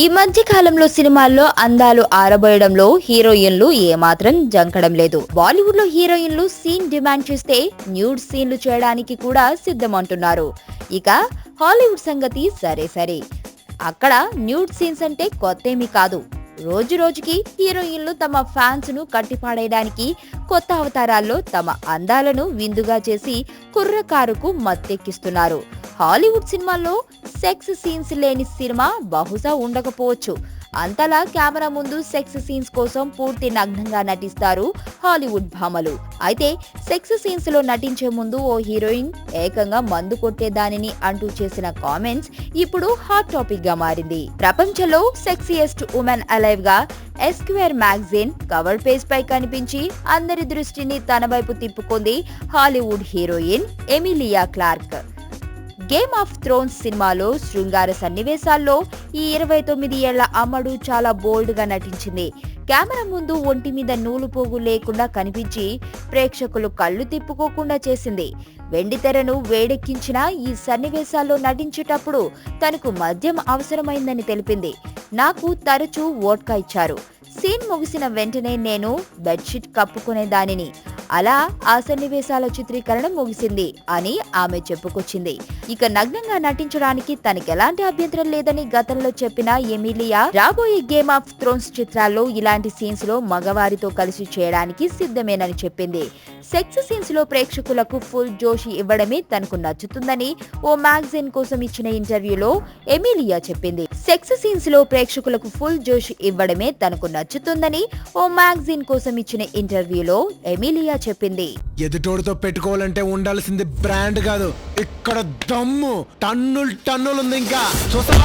ఈ మధ్య కాలంలో సినిమాల్లో అందాలు ఆరబోయడంలో హీరోయిన్లు ఏమాత్రం జంకడం లేదు. బాలీవుడ్ లో హీరోయిన్లు సీన్ డిమాండ్ చేస్తే న్యూడ్ సీన్లు చేయడానికి కూడా సిద్ధమంటున్నారు. ఇక హాలీవుడ్ సంగతి సరే, అక్కడ న్యూడ్ సీన్స్ అంటే కొత్తేమీ కాదు. రోజు రోజుకి హీరోయిన్లు తమ ఫ్యాన్స్ ను కట్టిపాడేయడానికి కొత్త అవతారాల్లో తమ అందాలను విందుగా చేసి కుర్రకారుకు మత్తెక్కిస్తున్నారు. హాలీవుడ్ సినిమాల్లో సెక్స్ సీన్స్ లేని సినిమా బహుశా ఉండకపోవచ్చు. అంతలా కెమెరా ముందు సెక్స్ సీన్స్ కోసం పూర్తి నగ్నంగా నటిస్తారు హాలీవుడ్ భామలు. అయితే సెక్స్ సీన్స్ లో నటించే ముందు ఓ హీరోయిన్ ఏకంగా మందు కొట్టేదానిని అంటూ చేసిన కామెంట్స్ ఇప్పుడు హాట్ టాపిక్ గా మారింది. ప్రపంచంలో సెక్సియెస్ట్ ఉమెన్ అలైవ్ గా ఎస్క్వేర్ మ్యాగజైన్ కవర్ పేజ్ పై కనిపించి అందరి దృష్టిని తన వైపు తిప్పుకుంది Hollywood heroine Emilia Clarke. Game of thrones సినిమాలో శృంగార సన్నివేశాల్లో ఈ 29 ఏళ్ల అమ్మడు చాలా బోల్డ్ గా నటించింది. కెమెరా ముందు ఒంటి మీద నూలు పోగు లేకుండా కనిపించి ప్రేక్షకులు కళ్ళు తిప్పుకోకుండా చేసింది. వెండితెరను వేడెక్కించిన ఈ సన్నివేశాల్లో నటించేటప్పుడు తనకు మద్యం అవసరమైందని తెలిపింది. నాకు తరచూ వోడ్కా ఇచ్చారు. సీన్ ముగిసిన వెంటనే నేను బెడ్షీట్ కప్పుకునేదానిని. అలా ఆ సన్నివేశాల చిత్రీకరణ ముగిసింది అని ఆమె చెప్పుకొచ్చింది. ఇక నగ్నంగా నటించడానికి తనకెలాంటి అభ్యంతరం లేదని గతంలో చెప్పిన ఎమిలియా రాబోయే గేమ్ ఆఫ్ థ్రోన్స్ చిత్రాల్లో ఇలాంటి సీన్స్ లో మగవారితో కలిసి చేయడానికి సిద్ధమేనని చెప్పింది. సెక్స్ సీన్స్ లో ప్రేక్షకులకు ఫుల్ జోష్ ఇవ్వడమే తనకు నచ్చుతుందని ఓ మ్యాగజైన్ కోసం ఇచ్చిన ఇంటర్వ్యూలో ఎమిలియా చెప్పింది. సెక్స్ సీన్స్ లో ప్రేక్షకులకు ఫుల్ జోష్ ఇవ్వడమే తనకు నచ్చుతుందని ఓ మ్యాగజైన్ కోసం ఇచ్చిన ఇంటర్వ్యూలో ఎమిలియా చెప్పింది. ఎదుటోడితో పెట్టుకోవాలంటే ఉండాల్సింది బ్రాండ్ కాదు, ఇక్కడ దమ్ము టన్నులు ఉంది. ఇంకా చూస్తా